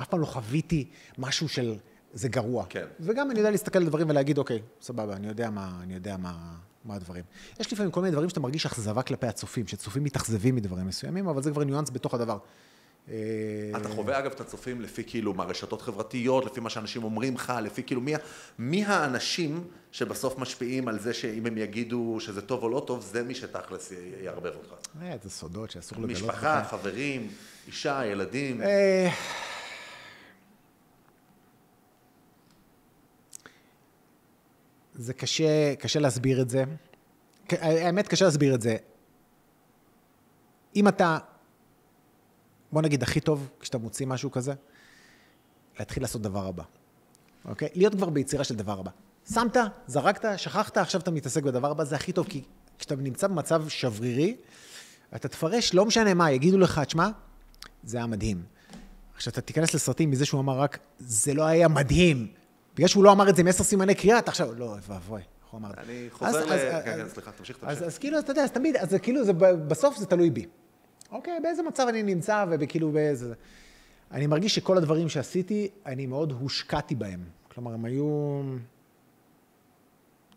אף פעם לא חוויתי משהו של זה גרוע. כן. וגם אני יודע להסתכל על דברים ולהגיד, אוקיי, סבבה, אני יודע מה הדברים. יש לפעמים כל מיני דברים שאתה מרגיש אכזבה כלפי הצופים, שצופים מתאכזבים מדברים מסוימים, אבל זה כבר ניואנס בתוך הדבר. אתה חווה אגב את הצופים לפי כאילו מהרשתות חברתיות, לפי מה שאנשים אומרים לך, לפי כאילו מי האנשים שבסוף משפיעים על זה שאם הם יגידו שזה טוב או לא טוב, זה מי שתכלס יערבב אותך. זה סודות שאסור לגלות. משפחה, חברים, אישה, ילדים. זה קשה להסביר את זה. האמת, קשה להסביר את זה. אם אתה, בוא נגיד, הכי טוב, כשאתה מוציא משהו כזה, להתחיל לעשות דבר הבא. אוקיי? להיות כבר ביצירה של דבר הבא. שמת, זרקת, שכחת, עכשיו אתה מתעסק בדבר הבא, זה הכי טוב, כי כשאתה נמצא במצב שברירי, אתה תפרש, לא משנה מה, יגידו לך, תשמע, זה היה מדהים. עכשיו, אתה תיכנס לסרטים מזה שהוא אמר רק, זה לא היה מדהים. בגלל שהוא לא אמר את זה עם 10 סימני קריאה, אתה עכשיו, לא, ואבוי, איך הוא אמר את זה. אני חוזר כן, סליחה, תמשיך. אז כאילו, אתה יודע, אז תמיד, אז כאילו, בסוף זה תלוי בי. אוקיי, באיזה מצב אני נמצא, וכאילו באיזה... אני מרגיש שכל הדברים שעשיתי, אני מאוד הושקעתי בהם. כלומר, הם היו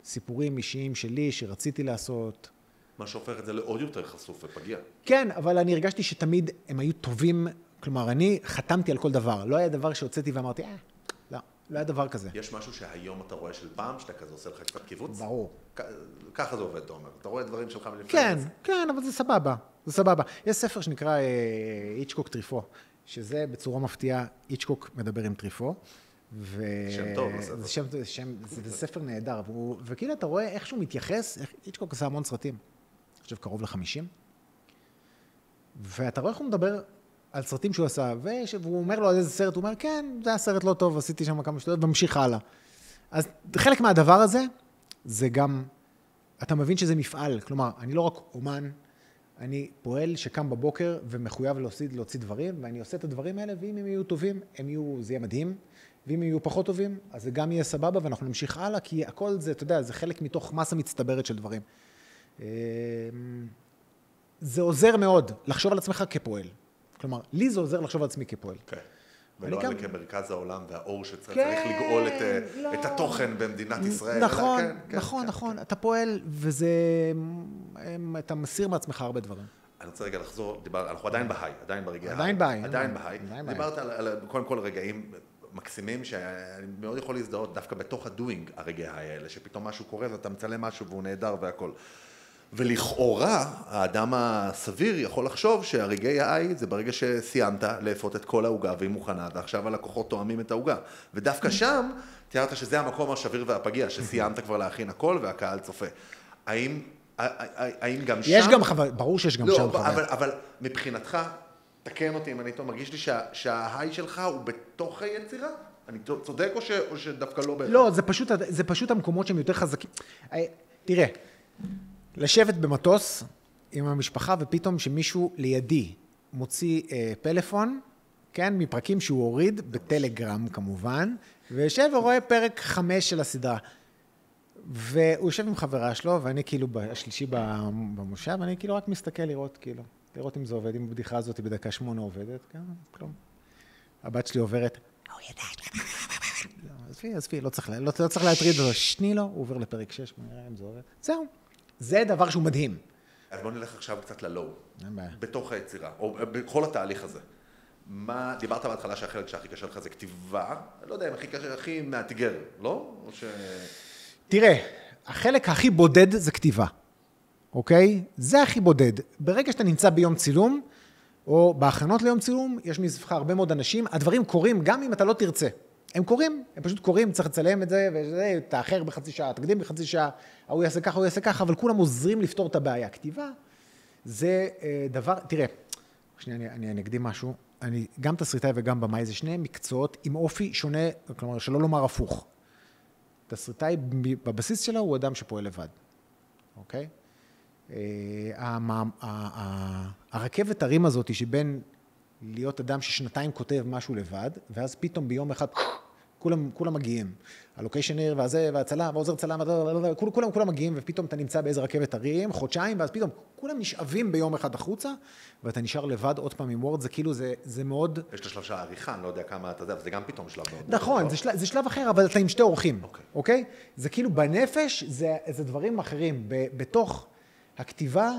סיפורים אישיים שלי, שרציתי לעשות. מה שהופך את זה לעוד יותר חשוף ופגיע. כן, אבל אני הרגשתי שתמיד הם היו טובים, כלומר, אני חתמתי על כל דבר. לא היה דבר שהוצאתי ואמרתי, לא היה דבר כזה. יש משהו שהיום אתה רואה של פעם, שאתה כזה עושה לך קצת קיבוץ? ברור. ככה זה עובד, אתה אומר. אתה רואה דברים שלך מלפני. כן, כן, אבל זה סבבה. זה סבבה. יש ספר שנקרא היצ'קוק טריפו, שזה בצורה מפתיעה, היצ'קוק מדבר עם טריפו. שם טוב, זה ספר נהדר. וכאילו אתה רואה איך שהוא מתייחס, היצ'קוק עשה המון סרטים. אני חושב קרוב ל-50. ואתה רואה איך הוא מדבר על סרטים שהוא עשה, והוא אומר לו על איזה סרט, הוא אומר, כן, זה היה סרט לא טוב, עשיתי שם כמה שטויות, וממשיך הלאה. אז חלק מהדבר הזה, זה גם, אתה מבין שזה מפעל, כלומר, אני לא רק אומן, אני פועל שקם בבוקר ומחויב להוציא דברים, ואני עושה את הדברים האלה, ואם הם יהיו טובים, זה יהיה מדהים, ואם הם יהיו פחות טובים, אז זה גם יהיה סבבה, ואנחנו נמשיך הלאה, כי הכל זה, אתה יודע, זה חלק מתוך מסה מצטברת של דברים. זה עוזר מאוד לחשוב על עצמך כפועל. כלומר, לי זה עוזר לחשוב על עצמי כפועל. כן. ולא על כמרכז העולם והאור שצריך לגאול את התוכן במדינת ישראל. נכון. אתה פועל, אתה מסיר מעצמך הרבה דברים. אני רוצה רגע לחזור, אנחנו עדיין בהיי, עדיין ברגעי ההיי. עדיין בהיי. דיברת על קודם כל רגעים מקסימים, שאני מאוד יכול להזדהות דווקא בתוך הדוינג הרגעי האלה, שפתאום משהו קורה ואתה מצלם משהו והוא נהדר והכל. ולכאורה, האדם הסביר יכול לחשוב שהרגעי האי זה ברגע שסיימת לאפות את כל ההוגה והיא מוכנה, ועכשיו הלקוחות תואמים את ההוגה. ודווקא שם, תיארת שזה המקום השביר והפגיע, שסיימת כבר להכין הכל והקהל צופה. האם גם שם... יש גם חוויה, ברור שיש גם שם חוויה. אבל מבחינתך, תקן אותי אם אני טוב, מרגיש לי שההיי שלך הוא בתוך היצירה? אני צודק או שדווקא לא בהכרח? לא, זה פשוט המקומות שהם יותר חזקים. תראה, לשבת במטוס עם המשפחה ופתאום שמישהו לידי מוציא פלאפון, כן, מפרקים שהוא הוריד, בטלגרם כמובן, ויושב ורואה פרק 5 של הסדרה. והוא יושב עם חברה שלו, ואני כאילו השלישי במושב, ואני כאילו רק מסתכל לראות אם זה עובד, אם הבדיחה הזאת בדקה 8 עובדת, כן, כלום. הבת שלי עוברת, עזבי, לא צריך להטריד אותו, שני לו, הוא עובר לפרק 6, נראה אם זה עובד. זהו, זה דבר שהוא מדהים. אז בוא נלך עכשיו קצת ללואו, בתוך היצירה, או בכל התהליך הזה. דיברת בהתחלה שהחלק שהכי קשה לך זה כתיבה, לא יודע אם הכי מאתגר, לא? תראה, החלק הכי בודד זה כתיבה, אוקיי? זה הכי בודד. ברגע שאתה נמצא ביום צילום, או בהכנות ליום צילום, יש מסביבך הרבה מאוד אנשים, הדברים קורים גם אם אתה לא תרצה. הם קורים, הם פשוט קורים, צריך לצלם את זה, וזה, תאחר בחצי שעה, תקדים בחצי שעה, הוא יעשה ככה, הוא יעשה ככה, אבל כולם עוזרים לפתור את הבעיה. כתיבה זה דבר, תראה, שנייה, אני אקדים משהו, גם תסריטאי וגם במאי, זה שני מקצועות עם אופי שונה, כלומר, שלא לומר הפוך. תסריטאי בבסיס שלו הוא אדם שפועל לבד, אוקיי? הרכבת הרים הזאת שבין להיות אדם ששנתיים כותב משהו לבד, ואז פתאום ביום אחד כולם מגיעים. הלוקיישן עיר והזה והצלם ועוזר צלם, כולם מגיעים, ופתאום אתה נמצא באיזה רכבת הרים, חודשיים, ואז פתאום כולם נשאבים ביום אחד החוצה, ואתה נשאר לבד עוד פעם עם וורד, זה כאילו, זה מאוד... יש את השלב של העריכה, אני לא יודע כמה אתה יודע, זה גם פתאום שלב מאוד... נכון, זה שלב אחר, אבל אתה עם שתי אורחים, אוקיי? זה כאילו בנפש, זה דברים אחרים. בתוך הכתיבה,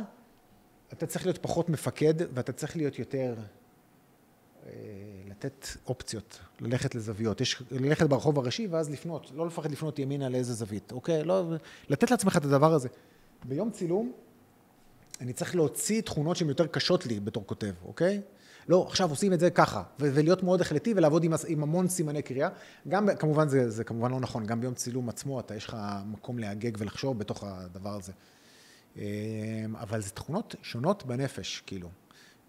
אתה צריך להיות פחות מפקד, ואתה צריך להיות יותר... לתת אופציות, ללכת לזוויות. ללכת ברחוב הראשי ואז לפנות, לא לפחד לפנות ימינה לאיזה זווית, אוקיי? לא, לתת לעצמך את הדבר הזה. ביום צילום, אני צריך להוציא תכונות שהן יותר קשות לי בתור כותב, אוקיי? לא, עכשיו עושים את זה ככה, ולהיות מאוד החלטי ולעבוד עם המון סימני קריאה. גם, כמובן, זה כמובן לא נכון, גם ביום צילום עצמו, יש לך מקום להגג ולחשוב בתוך הדבר הזה. אבל זה תכונות שונות בנפש, כאילו.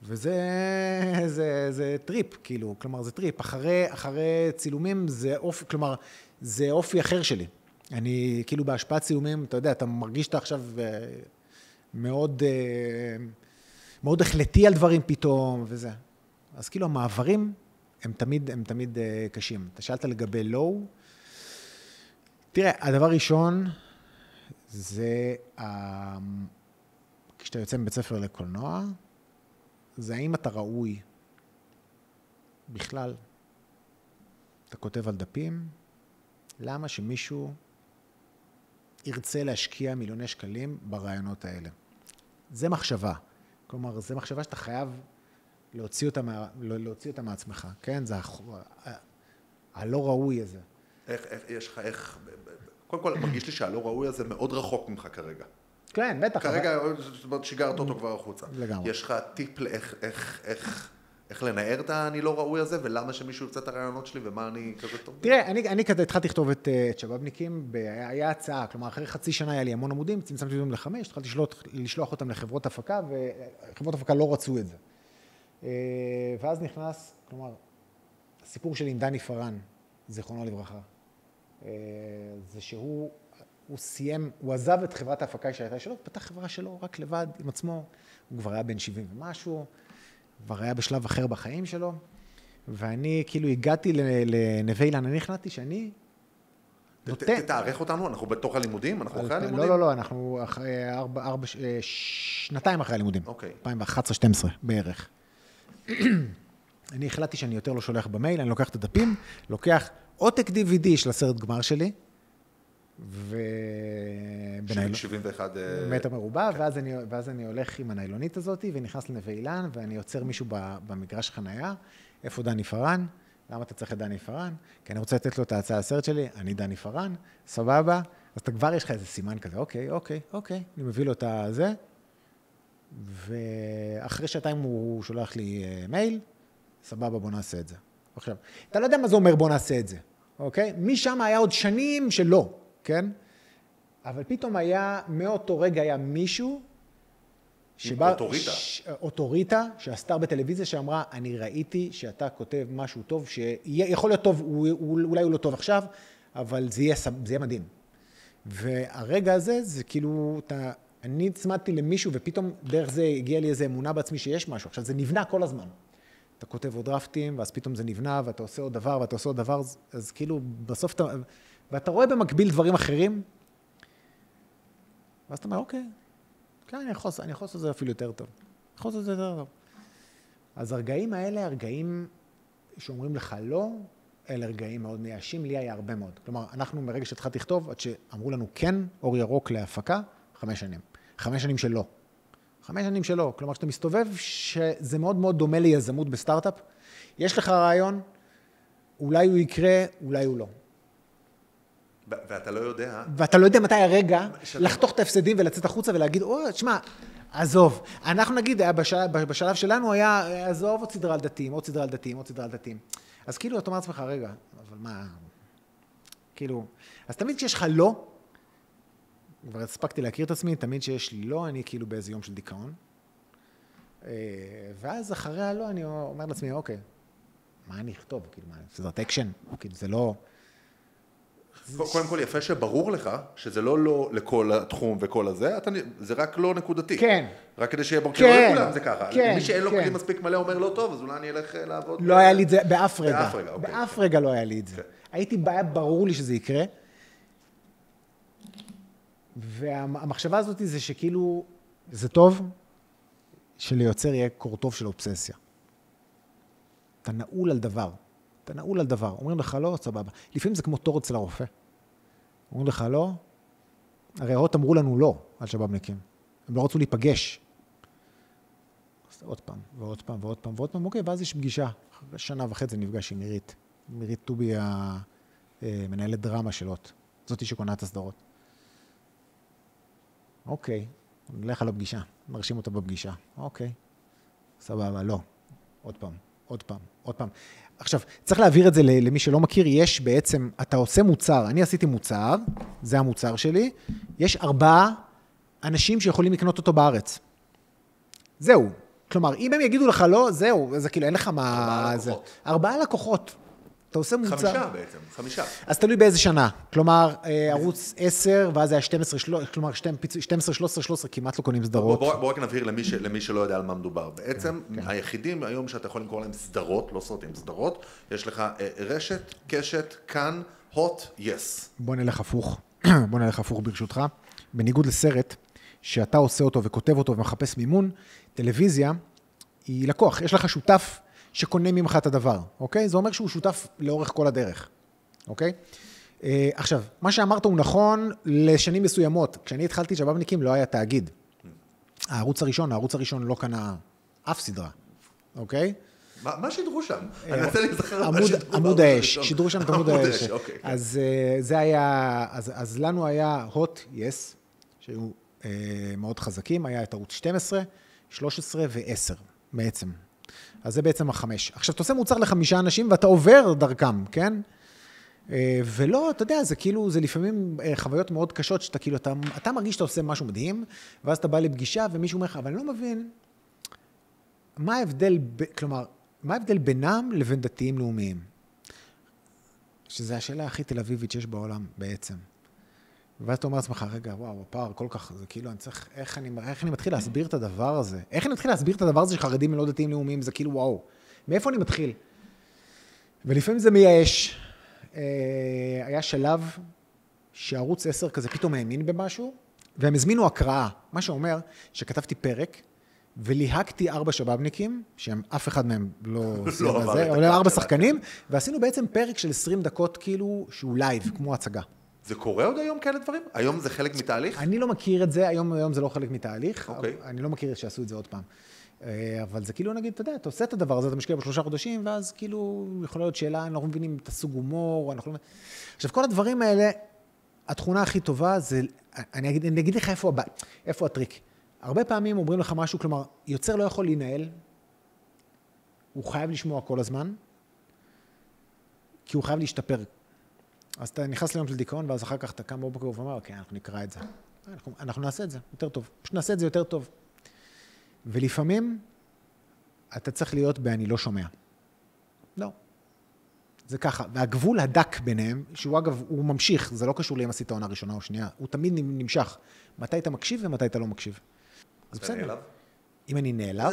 וזה טריפ, כאילו, כלומר, זה טריפ. אחרי צילומים זה אופי, כלומר, זה אופי אחר שלי. אני, כאילו, בהשפעת צילומים, אתה יודע, אתה מרגיש שאתה עכשיו מאוד החלטי על דברים פתאום, וזה. אז כאילו, המעברים הם תמיד קשים. אתה שאלת לגבי לואו. תראה, הדבר ראשון, זה, כשאתה יוצא מבית ספר לקולנוע, זה האם אתה ראוי בכלל. אתה כותב על דפים, למה שמישהו ירצה להשקיע מיליוני שקלים ברעיונות האלה? זה מחשבה. כלומר, זה מחשבה שאתה חייב להוציא אותה מעצמך, כן? זה הלא ראוי הזה. איך, קודם כל, מרגיש לי שהלא ראוי הזה מאוד רחוק ממך כרגע. כן, בטח. כרגע שיגרת אותו כבר החוצה. לגמרי. יש לך טיפ איך לנער את אני לא ראוי הזה, ולמה שמישהו ירצה את הרעיונות שלי, ומה אני כזה טוב? תראה, אני כזה התחלתי לכתוב את שבאבניקים, היה הצעה, כלומר, אחרי חצי שנה היה לי המון עמודים, צמצמתי אותם ל5, התחלתי לשלוח אותם לחברות הפקה, וחברות הפקה לא רצו את זה. ואז נכנס, כלומר, הסיפור שלי עם דני פרן, זיכרונו לברכה, זה שהוא סיים, הוא עזב את חברת ההפקה שהייתה שלו, פתח חברה שלו רק לבד עם עצמו, הוא כבר היה בן 70 ומשהו, כבר היה בשלב אחר בחיים שלו, ואני כאילו הגעתי לנווה אילן, אני החלטתי שאני נותן... תתארך אותנו, אנחנו בתוך הלימודים, אנחנו אחרי הלימודים? לא, אנחנו שנתיים אחרי הלימודים, 2011-2012 בערך. אני החלטתי שאני יותר לא שולח במייל, אני לוקח את הדפים, לוקח עותק DVD של הסרט גמר שלי, 71 מטר מרובע, ואז אני הולך עם הניילונית הזאת, ונכנס לנווה אילן, ואני יוצר מישהו במגרש חנייה, איפה דני פרן? למה אתה צריך את דני פרן? כי אני רוצה לתת לו את ההצעה לסרט שלי, אני דני פרן, סבבה, אז אתה כבר יש לך איזה סימן כזה, אוקיי, אני מביא לו את זה, ואחרי שעתיים הוא שולח לי מייל, סבבה, בוא נעשה את זה. עכשיו, אתה לא יודע מה זה אומר בוא נעשה את זה, אוקיי? משם היה עוד שנים שלא, כן? אבל פתאום מאותו רגע היה מישהו שבא... אוטוריטה, שעשתה בטלוויזיה שאמרה, אני ראיתי שאתה כותב משהו טוב, שיכול להיות טוב, אולי הוא לא טוב עכשיו, אבל זה יהיה מדהים. והרגע הזה, זה כאילו, אני צמדתי למישהו, ופתאום דרך זה הגיעה לי איזו אמונה בעצמי שיש משהו. עכשיו, זה נבנה כל הזמן. אתה כותב עוד דרפטים, ואז פתאום זה נבנה, ואתה עושה עוד דבר, ואתה עושה עוד דבר, אז כאילו, בסוף אתה... ואתה רואה במקביל דברים אחרים, ואז אתה אומר, אוקיי, כן, אני יכול לעשות את זה אפילו יותר טוב. אז הרגעים האלה, הרגעים שאומרים לך לא, אלה רגעים מאוד מייאשים, לי היה הרבה מאוד. כלומר, אנחנו מרגע שהתחלתי לכתוב, עד שאמרו לנו כן, אור ירוק להפקה, 5 שנים. 5 שנים שלא. 5 שנים שלא. כלומר, כשאתה מסתובב, שזה מאוד מאוד דומה ליזמות בסטארט-אפ, יש לך רעיון, אולי הוא יקרה, אולי הוא לא. ואתה לא יודע... ואתה לא יודע מתי הרגע לחתוך את ההפסדים ולצאת החוצה ולהגיד, תשמע, עזוב. אנחנו נגיד, בשלב שלנו היה, עזוב עוד סדרה על דתיים, עוד סדרה על דתיים, עוד סדרה על דתיים. אז כאילו, אתה אומר לעצמך, רגע, אבל מה... כאילו... אז תמיד כשיש לך לא, כבר הספקתי להכיר את עצמי, תמיד שיש לי לא, אני כאילו באיזה יום של דיכאון. ואז אחרי הלא, אני אומר לעצמי, אוקיי, מה אני אכתוב? כאילו, מה, סדרת אקשן? כאילו, זה לא... קודם כל יפה שברור לך שזה לא לכל התחום וכל הזה, זה רק לא נקודתי. כן. רק כדי שיהיה ברור, כי לא לכולם זה ככה. מי שאין לו כלי מספיק מלא אומר לא טוב, אז אולי אני אלך לעבוד. לא היה לי את זה באף רגע. באף רגע, אוקיי. באף רגע לא היה לי את זה. הייתי בעיה, ברור לי שזה יקרה. והמחשבה הזאת זה שכאילו, זה טוב שליוצר יהיה קורטוב של אובססיה. אתה נעול על דבר. אתה נעול על דבר. אומרים לך לא, סבבה. לפעמים זה כמו תור אצל הרופא. אומרים לך לא, הרי האות אמרו לנו לא על שבאבניקים. הם לא רצו להיפגש. אז עוד פעם, ועוד פעם, ועוד פעם, ועוד פעם, אוקיי, ואז יש פגישה. 1.5 שנה נפגש עם מירית. מירית טובי, המנהלת דרמה של אות. זאתי שקונה את הסדרות. אוקיי, נלך על הפגישה. נרשים אותה בפגישה. אוקיי, סבבה, לא. עוד פעם, עוד פעם, עוד פעם. עכשיו, צריך להעביר את זה למי שלא מכיר, יש בעצם, אתה עושה מוצר, אני עשיתי מוצר, זה המוצר שלי, יש 4 אנשים שיכולים לקנות אותו בארץ. זהו. כלומר, אם הם יגידו לך לא, זהו, זה כאילו, אין לך מה... 4 לקוחות. 4 לקוחות. אתה עושה מוצר. 5 בעצם, 5. אז תלוי באיזה שנה. כלומר, ערוץ 10, ואז היה 12, כלומר, 12, 13, 13, כמעט לא קונים סדרות. בוא רק נבהיר למי שלא יודע על מה מדובר. בעצם, היחידים היום שאתה יכול לקרוא להם סדרות, לא סרטים, סדרות, יש לך רשת, קשת, כאן, הוט, יס. בוא נלך הפוך ברשותך. בניגוד לסרט, שאתה עושה אותו וכותב אותו ומחפש מימון, טלוויזיה היא לקוח. יש לך שותף שקונה ממך את הדבר, אוקיי? זה אומר שהוא שותף לאורך כל הדרך, אוקיי? עכשיו, מה שאמרת הוא נכון לשנים מסוימות. כשאני התחלתי את שבאבניקים לא היה תאגיד. הערוץ הראשון לא קנה אף סדרה, אוקיי? מה שידרו שם? אני רוצה להיזכר עמוד האש, שידרו שם את עמוד האש. אז זה היה, אז לנו היה הוט, יס, שהיו מאוד חזקים, היה את ערוץ 12, 13 ו-10 בעצם. אז זה בעצם 5. עכשיו, אתה עושה מוצר ל5 אנשים ואתה עובר דרכם, כן? ולא, אתה יודע, זה כאילו, זה לפעמים חוויות מאוד קשות, שאתה כאילו, אתה מרגיש שאתה עושה משהו מדהים, ואז אתה בא לפגישה ומישהו אומר לך, אבל אני לא מבין, מה ההבדל, כלומר, מה ההבדל בינם לבין דתיים לאומיים? שזה השאלה הכי תל אביבית שיש בעולם בעצם. ואז אתה אומר לעצמך, רגע, וואו, הפער כל כך, זה כאילו, אני צריך, איך אני מתחיל להסביר את הדבר הזה? איך אני מתחיל להסביר את הדבר הזה שחרדים ולא דתיים לאומיים? זה כאילו, וואו, מאיפה אני מתחיל? ולפעמים זה מייאש. היה שלב שערוץ 10 כזה פתאום האמין במשהו, והם הזמינו הקראה, מה שאומר שכתבתי פרק, וליהקתי 4 שבאבניקים, שהם אף אחד מהם לא סיים לזה, עולה 4 שחקנים, ועשינו בעצם פרק של 20 דקות כאילו, שהוא לייב, כמו הצגה. זה קורה עוד היום כאלה דברים? היום זה חלק מתהליך? אני לא מכיר את זה, היום זה לא חלק מתהליך, אוקיי. אני לא מכיר שעשו את זה עוד פעם. אבל זה כאילו, נגיד, אתה יודע, אתה עושה את הדבר הזה, אתה משקיע ב3 חודשים, ואז כאילו, יכולה להיות שאלה, אנחנו לא מבינים את הסוג הומור, עכשיו, כל הדברים האלה, התכונה הכי טובה זה, אני אגיד לך איפה הטריק. הרבה פעמים אומרים לך משהו, כלומר, יוצר לא יכול להינהל, הוא חייב לשמוע כל הזמן, כי הוא חייב להשתפר. אז אתה נכנס ליום של דיכאון, ואז אחר כך אתה קם בבוקר ואומר, אוקיי, אנחנו נקרא את זה. אנחנו נעשה את זה יותר טוב. פשוט נעשה את זה יותר טוב. ולפעמים, אתה צריך להיות אני לא שומע. לא. זה ככה, והגבול הדק ביניהם, שהוא אגב, הוא ממשיך, זה לא קשור לי אם עשית העונה ראשונה או שנייה, הוא תמיד נמשך. מתי אתה מקשיב ומתי אתה לא מקשיב. אז בסדר. אם אני נעלב?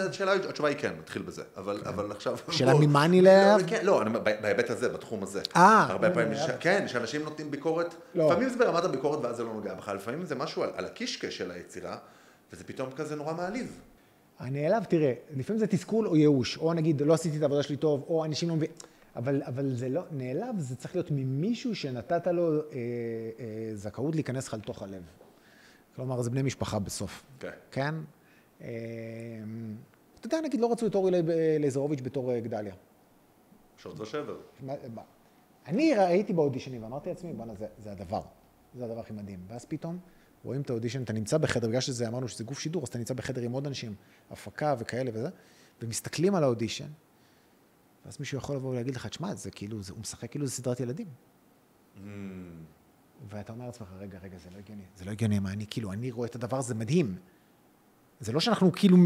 התשובה היא כן, נתחיל בזה. אבל עכשיו... שאלה ממה אני נעלב? לא, בהיבט הזה, בתחום הזה. הרבה פעמים, כן, שאנשים נותנים ביקורת, לפעמים זה ברמת הביקורת ואז זה לא נוגע בך, לפעמים זה משהו על הקישקע של היצירה, וזה פתאום כזה נורא מעליב. הנעלב, תראה, לפעמים זה תסכול או ייאוש, או נגיד, לא עשיתי את העבודה שלי טוב, או אנשים לא מביאים, אבל זה לא, נעלב זה צריך להיות ממישהו שנתת לו זכאות להיכנס לך לתוך הלב. כלומר, זה בני משפחה בסוף. כן? אתה יודע, נגיד, לא רצו את אורי לייזרוביץ' בתור גדליה. שעות ושבר. אני ראיתי באודישנים ואמרתי לעצמי, בוא'נה, זה הדבר. זה הדבר הכי מדהים. ואז פתאום רואים את האודישן, אתה נמצא בחדר, בגלל שזה אמרנו שזה גוף שידור, אז אתה נמצא בחדר עם עוד אנשים, הפקה וכאלה וזה, ומסתכלים על האודישן, ואז מישהו יכול לבוא ולהגיד לך, תשמע, זה כאילו, הוא משחק כאילו זה סדרת ילדים. ואתה אומר לעצמך, רגע, זה לא הגיוני. זה לא הגיוני, מה אני, כאילו, אני רואה את הדבר הזה מדהים. זה לא שאנחנו כאילו...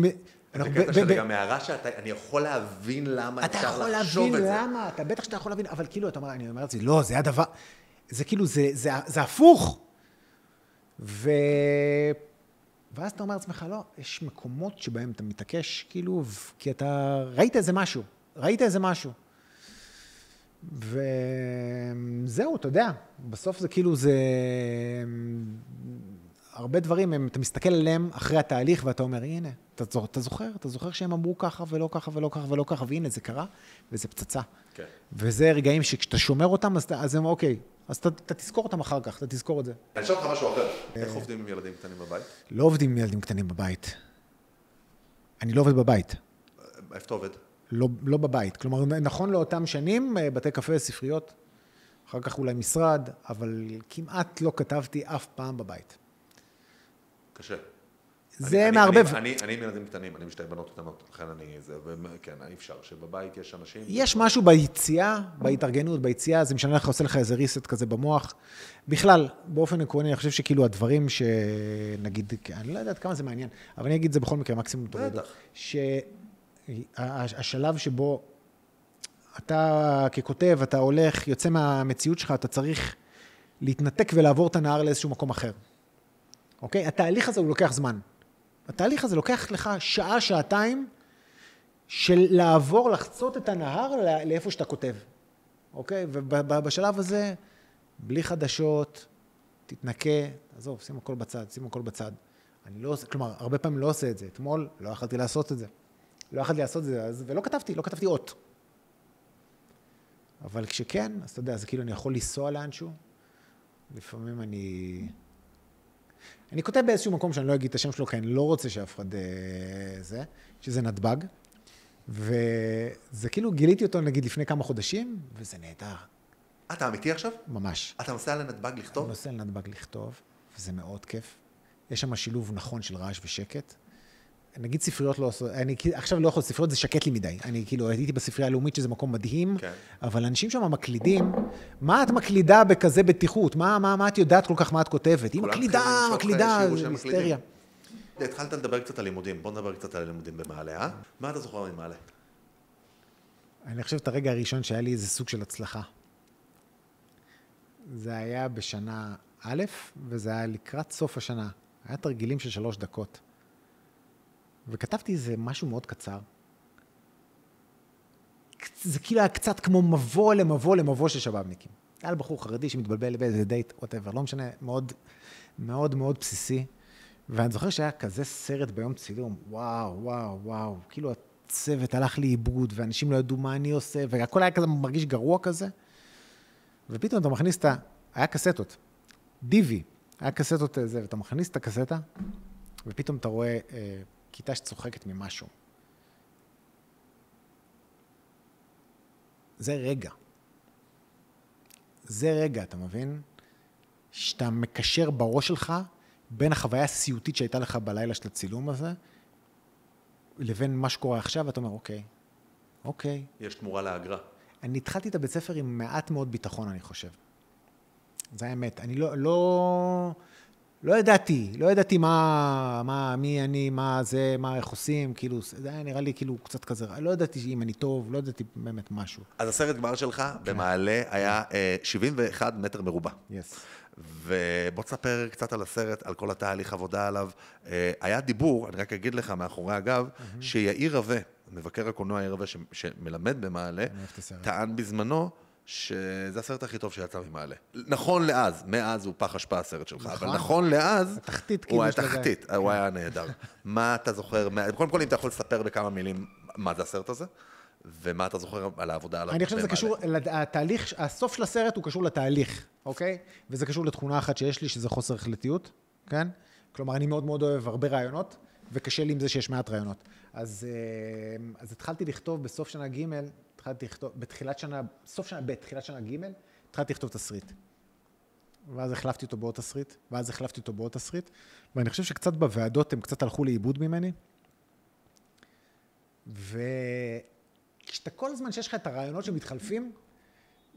זה קטע שזה גם הערה שאני יכול להבין למה אפשר לחשוב את זה. אתה יכול להבין למה, אתה בטח שאתה יכול להבין, אבל כאילו, אני אומר לעצמי, לא, זה הדבר, זה כאילו, זה הפוך. ואז אתה אומר לעצמך, לא, יש מקומות שבהם אתה מתעקש, כאילו, כי אתה ראית איזה משהו. וזהו, אתה יודע, בסוף זה כאילו, זה... הרבה דברים, אתה מסתכל עליהם אחרי התהליך, ואתה אומר, הנה, אתה זוכר שהם אמרו ככה ולא ככה ולא ככה ולא ככה, והנה, זה קרה, וזה פצצה. כן. וזה רגעים שכשאתה שומר אותם, אז הם אוקיי. אז אתה תזכור אותם אחר כך, אתה תזכור את זה. אני אשאל אותך משהו אחר. איך עובדים עם ילדים קטנים בבית? לא עובדים עם ילדים קטנים בבית. אני לא עובד בבית. איפה אתה עובד? לא בבית. כלומר, נכון לאותם שנים, בתי קפה, ספריות, אחר כך אולי משרד, אבל כמעט לא כתבתי אף פעם בבית. קשה. זה מערבב. אני עם ילדים קטנים, אני משתי בנות קטנות, לכן כן, אי אפשר, שבבית יש אנשים... יש משהו ביציאה, בהתארגנות, ביציאה, זה משנה לך, עושה לך איזה ריסט כזה במוח. בכלל, באופן עקרוני, אני חושב שכאילו הדברים שנגיד, אני לא יודעת כמה זה מעניין, אבל אני אגיד את זה בכל מקרה, מקסימום תורידו. שהשלב שבו אתה ככותב, אתה הולך, יוצא מהמציאות שלך, אתה צריך להתנתק ולעבור את הנהר לאיזשהו מקום אחר. אוקיי? התהליך הזה הוא לוקח זמן. התהליך הזה לוקח לך שעה, שעתיים, של לעבור, לחצות את הנהר לאיפה שאתה כותב. אוקיי? ובשלב הזה, בלי חדשות, תתנקה, עזוב, שים הכל בצד. אני לא עושה, כלומר, הרבה פעמים לא עושה את זה. אתמול לא יכלתי לעשות את זה. ולא כתבתי אות. אבל כשכן, אז אתה יודע, אז כאילו אני יכול לנסוע לאנשהו. לפעמים אני כותב באיזשהו מקום שאני לא אגיד את השם שלו, כי אני לא רוצה שאף אחד שזה נתב"ג. וזה כאילו גיליתי אותו נגיד לפני כמה חודשים, וזה נהדר. אתה אמיתי עכשיו? ממש. אתה נוסע לנתב"ג לכתוב? אני נוסע לנתב"ג לכתוב, וזה מאוד כיף. יש שם שילוב נכון של רעש ושקט. נגיד ספריות לא עושות, אני עכשיו לא יכול, ספריות זה שקט לי מדי. אני כאילו הייתי בספרייה הלאומית שזה מקום מדהים, אבל אנשים שם מקלידים, מה את מקלידה בכזה בטיחות? מה את יודעת כל כך מה את כותבת? היא מקלידה, היסטריה. התחלת לדבר קצת על לימודים, בוא נדבר קצת על לימודים במעלה, מה אתה זוכר ממעלה? אני חושב את הרגע הראשון שהיה לי איזה סוג של הצלחה. זה היה בשנה א', וזה היה לקראת סוף השנה. היה תרגילים של 3 דקות. וכתבתי איזה משהו מאוד קצר. זה כאילו היה קצת כמו מבוא של שבאבניקים. היה לבחור חרדי שמתבלבל באיזה דייט, whatever, לא משנה, מאוד, מאוד, מאוד בסיסי. ואני זוכר שהיה כזה סרט ביום צילום, וואו, כאילו הצוות הלך לאיבוד, ואנשים לא ידעו מה אני עושה, והכל היה כזה מרגיש גרוע כזה. ופתאום אתה מכניס היה קסטות, דיבי, היה קסטות זה, ואתה מכניס את הקסטה, ופתאום אתה רואה כיתה שצוחקת ממשהו. זה רגע, אתה מבין? שאתה מקשר בראש שלך בין החוויה הסיוטית שהייתה לך בלילה של הצילום הזה, לבין מה שקורה עכשיו, ואתה אומר, אוקיי. יש תמורה לאגרה. אני התחלתי את הבית ספר עם מעט מאוד ביטחון, אני חושב. זה האמת. אני לא לא ידעתי מי אני, מה זה, איך עושים, כאילו, זה היה נראה לי כאילו קצת כזה, לא ידעתי אם אני טוב, לא ידעתי באמת משהו. אז הסרט גמר שלך במעלה היה 71 מטר מרובע. Yes. ובוא תספר קצת על הסרט, על כל התהליך עבודה עליו. היה דיבור, אני רק אגיד לך מאחורי הגב, שיאיר רווה, מבקר הקולנוע יאיר רווה שמלמד במעלה, טען בזמנו שזה הסרט הכי טוב שיצא ממעלה. נכון לאז, מאז הוא פח אשפה הסרט שלך, אבל נכון לאז, הוא היה תחתית, הוא היה נהדר. מה אתה זוכר, קודם כל אם אתה יכול לספר בכמה מילים מה זה הסרט הזה, ומה אתה זוכר על העבודה עליו? אני חושב שזה קשור, התהליך, הסוף של הסרט הוא קשור לתהליך, אוקיי? וזה קשור לתכונה אחת שיש לי, שזה חוסר החלטיות, כן? כלומר, אני מאוד מאוד אוהב הרבה רעיונות, וקשה לי עם זה שיש מעט רעיונות. אז התחלתי לכתוב בסוף שנה ג', התחלתי לכתוב, בתחילת שנה ג', התחלתי לכתוב תסריט. ואז החלפתי אותו בעוד תסריט, ואני חושב שקצת בוועדות הם קצת הלכו לאיבוד ממני. כשאתה כל הזמן שיש לך את הרעיונות שמתחלפים,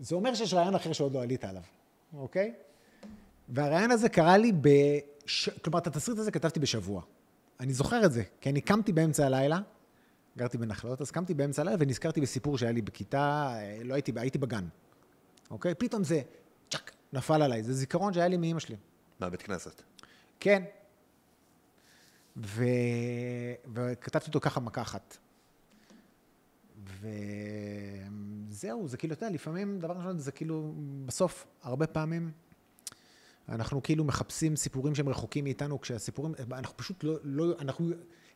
זה אומר שיש רעיון אחר שעוד לא עלית עליו, אוקיי? והרעיון הזה קרה לי כלומר, את התסריט הזה כתבתי בשבוע. אני זוכר את זה, כי אני קמתי באמצע הלילה, גרתי בנחלות, אז קמתי באמצע הלילה ונזכרתי בסיפור שהיה לי בכיתה, הייתי בגן, אוקיי? פתאום זה, צ'ק, נפל עליי. זה זיכרון שהיה לי מאמא שלי. מהבית כנסת. כן. וכתבתי אותו ככה מקחת. וזהו, זה כאילו, אתה יודע, לפעמים דבר ראשון, זה כאילו, בסוף, הרבה פעמים, אנחנו כאילו מחפשים סיפורים שהם רחוקים מאיתנו, כשהסיפורים, אנחנו פשוט לא,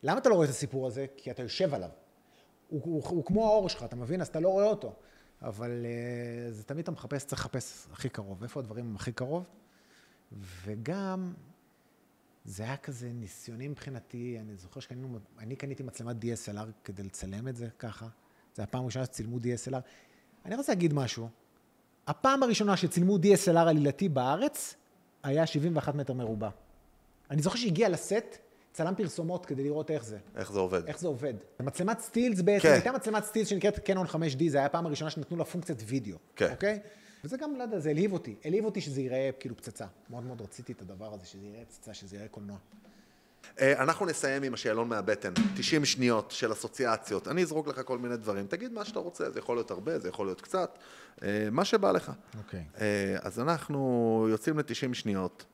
למה אתה לא רואה את הסיפור הזה? כי אתה יושב עליו. הוא כמו האור שלך, אתה מבין? אז אתה לא רואה אותו. אבל זה תמיד אתה מחפש, צריך לחפש הכי קרוב. איפה הדברים הם הכי קרוב? וגם, זה היה כזה ניסיוני מבחינתי, אני זוכר שאני קניתי מצלמת DSLR כדי לצלם את זה ככה. זה הפעם הראשונה שצילמו DSLR. אני רוצה להגיד משהו. הפעם הראשונה שצילמו DSLR עלילתי בארץ, היה 71 מטר מרובע. אני זוכר שהגיע לסט, צלם פרסומות כדי לראות איך זה. איך זה עובד. מצלמת סטילס בעצם, הייתה מצלמת סטילס שנקראת קנון 5D, זה היה הפעם הראשונה שנתנו לה פונקציית וידאו. אוקיי? וזה גם, לא יודע, זה הלהיב אותי שזה ייראה כאילו פצצה. מאוד מאוד רציתי את הדבר הזה, שזה ייראה פצצה, שזה ייראה קולנוע. אנחנו נסיים עם השאלון מהבטן, 90 שניות של אסוציאציות. אני אזרוק לך כל מיני דברים, תגיד מה שאתה רוצה, זה יכול להיות הרבה, זה יכול להיות קצת, מה שבא לך. אוקיי. אז אנחנו יוצאים ל-90 שניות.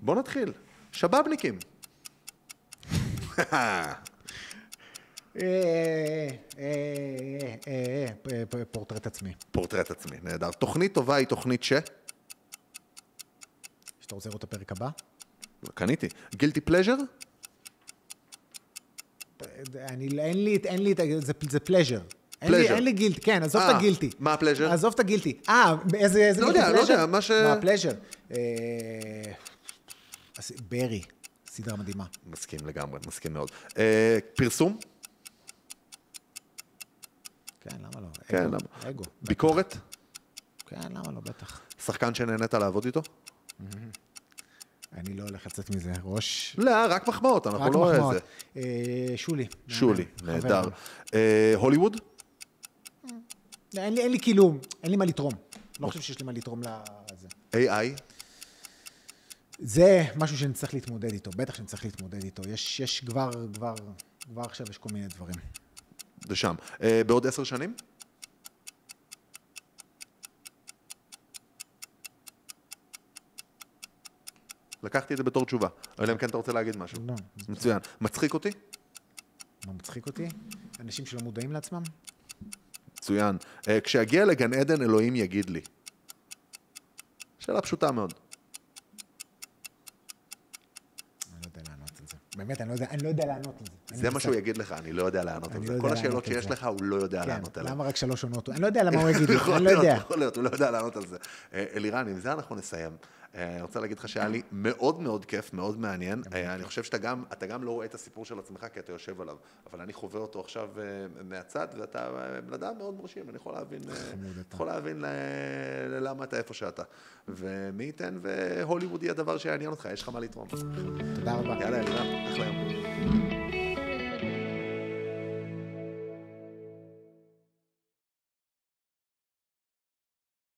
בוא נתחיל. שבאבניקים. פורטרט עצמי. פורטרט עצמי, נהדר. תוכנית טובה היא תוכנית שאתה רוצה לראות את הפרק הבא? קניתי. גילטי פלז'ר? אין לי, זה פלז'ר. אין לי גילטי, כן, עזוב את הגילטי. מה הפלז'ר? עזוב את הגילטי. איזה לא יודע, מה הפלז'ר? ברי, סדרה מדהימה. מסכים לגמרי, מסכים מאוד. פרסום? כן, למה לא? כן, למה? אגו. ביקורת? כן, למה לא? בטח. שחקן שנהנית לעבוד איתו? אני לא הולך לצאת מזה, ראש. לא, רק מחמאות, אנחנו לא איזה. שולי. שולי, נהדר. הוליווד? אין לי כאילו, אין לי מה לתרום. לא חושב שיש לי מה לתרום לזה. AI? זה משהו שנצטרך להתמודד איתו, בטח שנצטרך להתמודד איתו. יש כבר עכשיו יש כל מיני דברים. זה שם. בעוד 10 שנים? לקחתי את זה בתור תשובה. אלא אם כן אתה רוצה להגיד משהו. לא. מצוין. מצחיק אותי? מה מצחיק אותי? אנשים שלא מודעים לעצמם? מצוין. כשאגיע לגן עדן, אלוהים יגיד לי. שאלה פשוטה מאוד. אני לא יודע לענות על זה. באמת, אני לא יודע לענות על זה. זה מה שהוא יגיד לך, אני לא יודע לענות על זה. כל השאלות שיש לך, הוא לא יודע לענות עליהן. למה רק 3 עונות? אני לא יודע למה הוא יגיד לי, אני לא יודע. יכול להיות, הוא לא יודע לענות על זה. אלירן, עם זה אנחנו נסיים. אני רוצה להגיד לך שהיה לי מאוד מאוד כיף, מאוד מעניין. אני חושב שאתה גם לא רואה את הסיפור של עצמך כי אתה יושב עליו, אבל אני חווה אותו עכשיו מהצד, ואתה בן אדם מאוד מרשים, אני יכול להבין למה אתה איפה שאתה. ומי ייתן והוליווד היא הדבר שיעניין אותך, יש לך מה לתרום. תודה רבה. יאללה, אלירן, אחלה יום.